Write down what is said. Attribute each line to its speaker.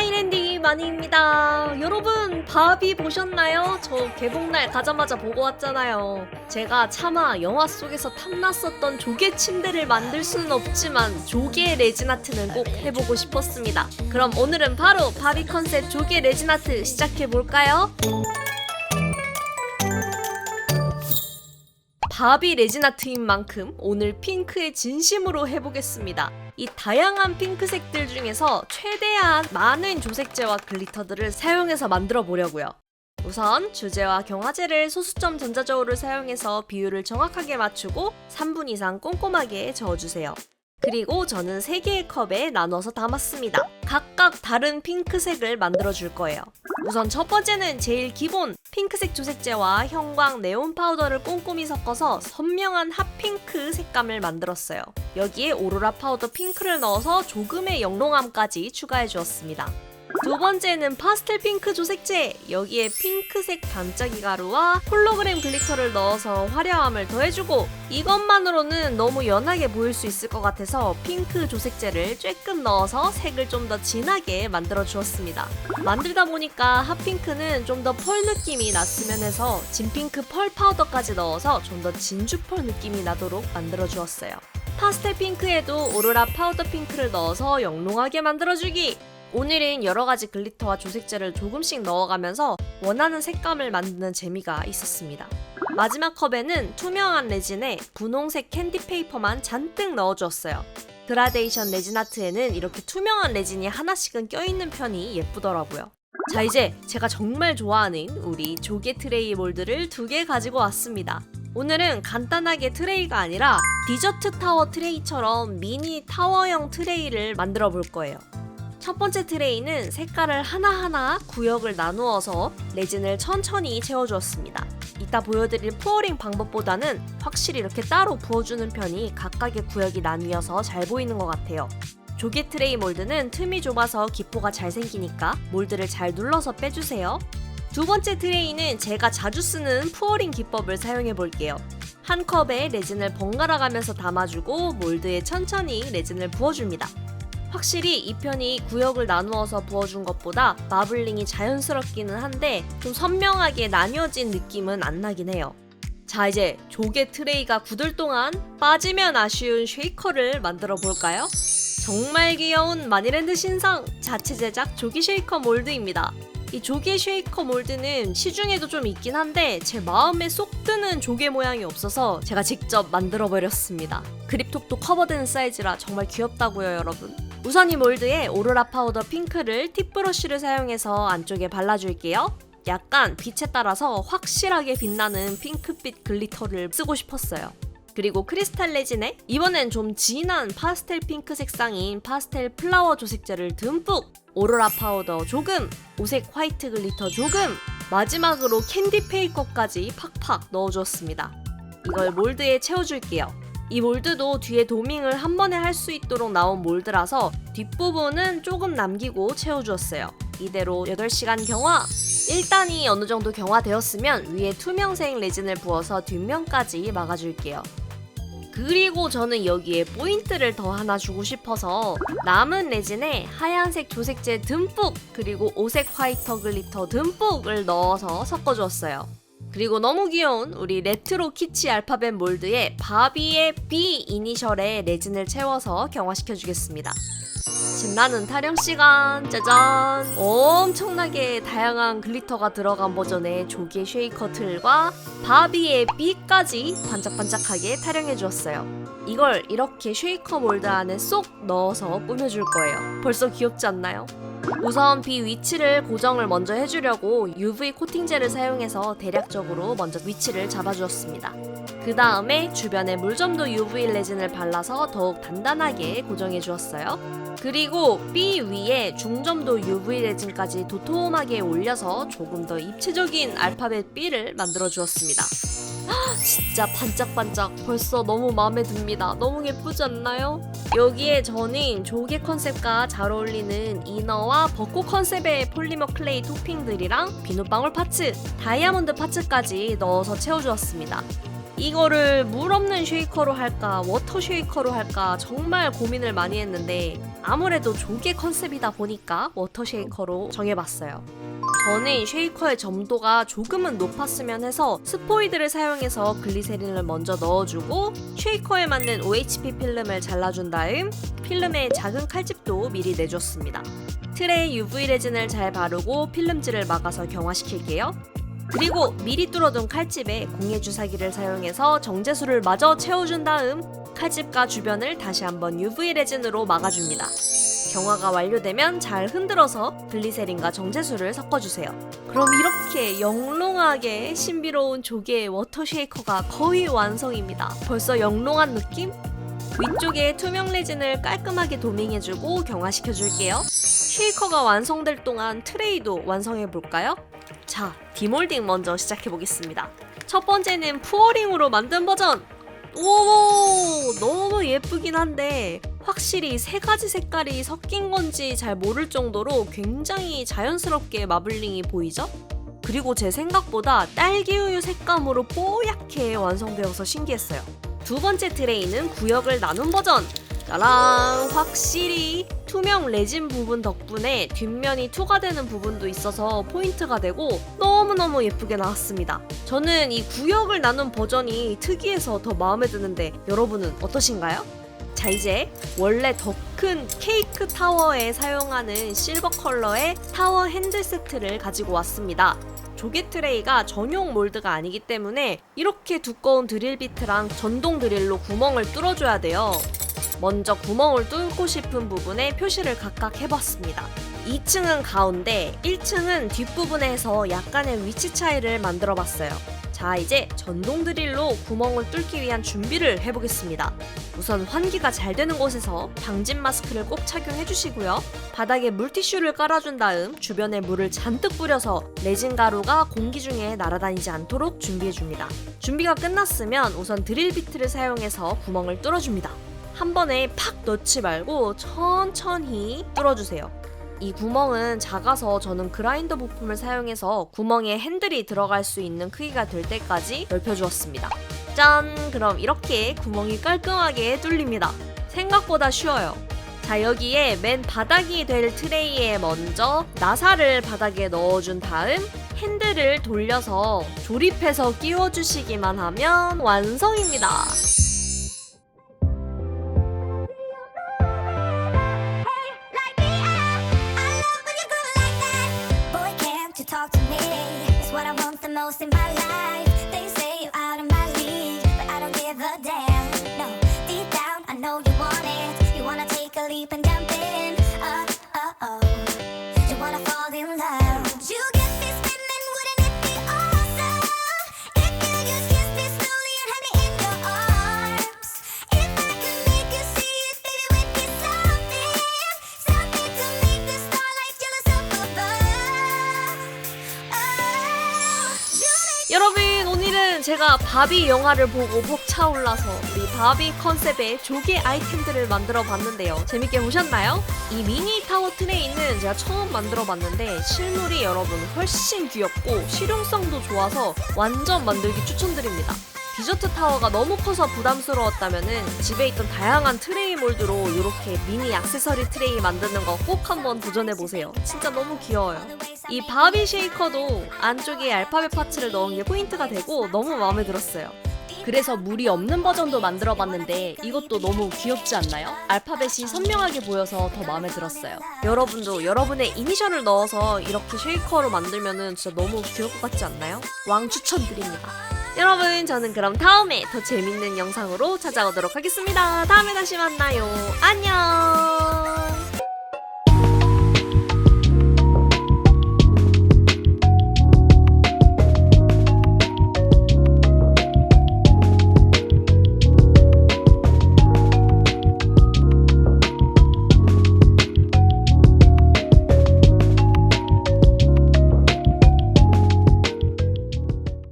Speaker 1: 마이랜디 마니입니다. 여러분 바비 보셨나요? 저 개봉날 가자마자 보고 왔잖아요. 제가 차마 영화 속에서 탐났었던 조개 침대를 만들 수는 없지만 조개 레진아트는 꼭 해보고 싶었습니다. 그럼 오늘은 바로 바비 컨셉 조개 레진아트 시작해볼까요? 바비 레진아트인 만큼 오늘 핑크에 진심으로 해보겠습니다. 이 다양한 핑크색들 중에서 최대한 많은 조색제와 글리터들을 사용해서 만들어 보려고요. 우선 주제와 경화제를 소수점 전자저울을 사용해서 비율을 정확하게 맞추고 3분 이상 꼼꼼하게 저어주세요. 그리고 저는 3개의 컵에 나눠서 담았습니다. 각각 다른 핑크색을 만들어 줄 거예요. 우선 첫 번째는 제일 기본 핑크색 조색제와 형광 네온 파우더를 꼼꼼히 섞어서 선명한 핫핑크 색감을 만들었어요. 여기에 오로라 파우더 핑크를 넣어서 조금의 영롱함까지 추가해 주었습니다. 두 번째는 파스텔 핑크 조색제! 여기에 핑크색 반짝이 가루와 홀로그램 글리터를 넣어서 화려함을 더해주고 이것만으로는 너무 연하게 보일 수 있을 것 같아서 핑크 조색제를 쬐끔 넣어서 색을 좀 더 진하게 만들어 주었습니다. 만들다 보니까 핫핑크는 좀 더 펄 느낌이 났으면 해서 진핑크 펄 파우더까지 넣어서 좀 더 진주 펄 느낌이 나도록 만들어 주었어요. 파스텔 핑크에도 오로라 파우더 핑크를 넣어서 영롱하게 만들어주기! 오늘은 여러가지 글리터와 조색제를 조금씩 넣어가면서 원하는 색감을 만드는 재미가 있었습니다. 마지막 컵에는 투명한 레진에 분홍색 캔디 페이퍼만 잔뜩 넣어주었어요. 그라데이션 레진 아트에는 이렇게 투명한 레진이 하나씩은 껴있는 편이 예쁘더라고요. 자, 이제 제가 정말 좋아하는 우리 조개 트레이 몰드를 2개 가지고 왔습니다. 오늘은 간단하게 트레이가 아니라 디저트 타워 트레이처럼 미니 타워형 트레이를 만들어 볼 거예요. 첫 번째 트레이는 색깔을 하나하나 구역을 나누어서 레진을 천천히 채워주었습니다. 이따 보여드릴 푸어링 방법보다는 확실히 이렇게 따로 부어주는 편이 각각의 구역이 나뉘어서 잘 보이는 것 같아요. 조개 트레이 몰드는 틈이 좁아서 기포가 잘 생기니까 몰드를 잘 눌러서 빼주세요. 두 번째 트레이는 제가 자주 쓰는 푸어링 기법을 사용해 볼게요. 한 컵에 레진을 번갈아 가면서 담아주고 몰드에 천천히 레진을 부어줍니다. 확실히 이 편이 구역을 나누어서 부어준 것보다 마블링이 자연스럽기는 한데 좀 선명하게 나뉘어진 느낌은 안 나긴 해요. 자, 이제 조개 트레이가 굳을 동안 빠지면 아쉬운 쉐이커를 만들어 볼까요? 정말 귀여운 마니랜드 신상 자체 제작 조개 쉐이커 몰드입니다. 이 조개 쉐이커 몰드는 시중에도 좀 있긴 한데 제 마음에 쏙 드는 조개 모양이 없어서 제가 직접 만들어 버렸습니다. 그립톡도 커버되는 사이즈라 정말 귀엽다고요, 여러분. 우선 이 몰드에 오로라 파우더 핑크를 팁 브러쉬를 사용해서 안쪽에 발라줄게요. 약간 빛에 따라서 확실하게 빛나는 핑크빛 글리터를 쓰고 싶었어요. 그리고 크리스탈 레진에 이번엔 좀 진한 파스텔 핑크 색상인 파스텔 플라워 조색제를 듬뿍, 오로라 파우더 조금, 오색 화이트 글리터 조금, 마지막으로 캔디 페이커까지 팍팍 넣어주었습니다. 이걸 몰드에 채워줄게요. 이 몰드도 뒤에 도밍을 한 번에 할 수 있도록 나온 몰드라서 뒷부분은 조금 남기고 채워주었어요. 이대로 8시간 경화! 1단이 어느 정도 경화되었으면 위에 투명색 레진을 부어서 뒷면까지 막아줄게요. 그리고 저는 여기에 포인트를 더 하나 주고 싶어서 남은 레진에 하얀색 조색제 듬뿍 그리고 오색 화이터 글리터 듬뿍을 넣어서 섞어주었어요. 그리고 너무 귀여운 우리 레트로 키치 알파벳 몰드에 바비의 B 이니셜에 레진을 채워서 경화시켜주겠습니다. 신나는 타령 시간! 짜잔! 엄청나게 다양한 글리터가 들어간 버전의 조개 쉐이커 틀과 바비의 B까지 반짝반짝하게 타령해주었어요. 이걸 이렇게 쉐이커 몰드 안에 쏙 넣어서 꾸며줄 거예요. 벌써 귀엽지 않나요? 우선 B 위치를 고정을 먼저 해주려고 UV 코팅젤을 사용해서 대략적으로 먼저 위치를 잡아주었습니다. 그 다음에 주변에 물점도 UV 레진을 발라서 더욱 단단하게 고정해 주었어요. 그리고 B 위에 중점도 UV 레진까지 도톰하게 올려서 조금 더 입체적인 알파벳 B를 만들어 주었습니다. 진짜 반짝반짝 벌써 너무 마음에 듭니다. 너무 예쁘지 않나요? 여기에 저는 조개 컨셉과 잘 어울리는 이너와 벚꽃 컨셉의 폴리머 클레이 토핑들이랑 비눗방울 파츠, 다이아몬드 파츠까지 넣어서 채워주었습니다. 이거를 물 없는 쉐이커로 할까 워터 쉐이커로 할까 정말 고민을 많이 했는데 아무래도 조개 컨셉이다 보니까 워터 쉐이커로 정해봤어요. 저는 쉐이커의 점도가 조금은 높았으면 해서 스포이드를 사용해서 글리세린을 먼저 넣어주고 쉐이커에 맞는 OHP 필름을 잘라준 다음 필름에 작은 칼집도 미리 내줬습니다. 틀에 UV 레진을 잘 바르고 필름질을 막아서 경화시킬게요. 그리고 미리 뚫어둔 칼집에 공예 주사기를 사용해서 정제수를 마저 채워준 다음 칼집과 주변을 다시 한번 UV 레진으로 막아줍니다. 경화가 완료되면 잘 흔들어서 글리세린과 정제수를 섞어주세요. 그럼 이렇게 영롱하게 신비로운 조개의 워터 쉐이커가 거의 완성입니다. 벌써 영롱한 느낌? 위쪽에 투명 레진을 깔끔하게 도밍해주고 경화시켜줄게요. 쉐이커가 완성될 동안 트레이도 완성해볼까요? 자, 디몰딩 먼저 시작해보겠습니다. 첫 번째는 푸어링으로 만든 버전! 오, 너무 예쁘긴 한데 확실히 세 가지 색깔이 섞인 건지 잘 모를 정도로 굉장히 자연스럽게 마블링이 보이죠? 그리고 제 생각보다 딸기우유 색감으로 뽀얗게 완성되어서 신기했어요. 두 번째 트레이는 구역을 나눈 버전! 짜란! 확실히 투명 레진 부분 덕분에 뒷면이 투과되는 부분도 있어서 포인트가 되고 너무너무 예쁘게 나왔습니다. 저는 이 구역을 나눈 버전이 특이해서 더 마음에 드는데 여러분은 어떠신가요? 자, 이제 원래 더 큰 케이크 타워에 사용하는 실버 컬러의 타워 핸들 세트를 가지고 왔습니다. 조개 트레이가 전용 몰드가 아니기 때문에 이렇게 두꺼운 드릴 비트랑 전동 드릴로 구멍을 뚫어줘야 돼요. 먼저 구멍을 뚫고 싶은 부분에 표시를 각각 해봤습니다. 2층은 가운데, 1층은 뒷부분에 해서 약간의 위치 차이를 만들어봤어요. 자, 이제 전동 드릴로 구멍을 뚫기 위한 준비를 해보겠습니다. 우선 환기가 잘 되는 곳에서 방진 마스크를 꼭 착용해주시고요. 바닥에 물티슈를 깔아준 다음 주변에 물을 잔뜩 뿌려서 레진 가루가 공기 중에 날아다니지 않도록 준비해줍니다. 준비가 끝났으면 우선 드릴 비트를 사용해서 구멍을 뚫어줍니다. 한 번에 팍 넣지 말고 천천히 뚫어주세요. 이 구멍은 작아서 저는 그라인더 부품을 사용해서 구멍에 핸들이 들어갈 수 있는 크기가 될 때까지 넓혀주었습니다. 짠! 그럼 이렇게 구멍이 깔끔하게 뚫립니다. 생각보다 쉬워요. 자, 여기에 맨 바닥이 될 트레이에 먼저 나사를 바닥에 넣어준 다음 핸들을 돌려서 조립해서 끼워주시기만 하면 완성입니다.
Speaker 2: Talk to me, it's what I want the most in my life. They say you're out of my league, but I don't give a damn. No, deep down I know you want it. You wanna take a leap and jump in. You wanna fall in love. Would you get me spinning? Wouldn't it be awesome if you just kiss me slowly and have me in your arms? If I could make you see it, baby, we'd be something, something to make the starlight jealous up above.
Speaker 1: 여러분, 오늘은 제가 바비 영화를 보고 벅차올라서 우리 바비 컨셉의 조개 아이템들을 만들어 봤는데요. 재밌게 보셨나요? 이 미니 타워 트레이는 제가 처음 만들어 봤는데 실물이 여러분 훨씬 귀엽고 실용성도 좋아서 완전 만들기 추천드립니다. 디저트 타워가 너무 커서 부담스러웠다면은 집에 있던 다양한 트레이 몰드로 이렇게 미니 액세서리 트레이 만드는 거 꼭 한번 도전해보세요. 진짜 너무 귀여워요. 이 바비 쉐이커도 안쪽에 알파벳 파츠를 넣은 게 포인트가 되고 너무 마음에 들었어요. 그래서 물이 없는 버전도 만들어봤는데 이것도 너무 귀엽지 않나요? 알파벳이 선명하게 보여서 더 마음에 들었어요. 여러분도 여러분의 이니셜을 넣어서 이렇게 쉐이커로 만들면은 진짜 너무 귀여울 것 같지 않나요? 왕 추천드립니다. 여러분, 저는 그럼 다음에 더 재밌는 영상으로 찾아오도록 하겠습니다. 다음에 다시 만나요. 안녕!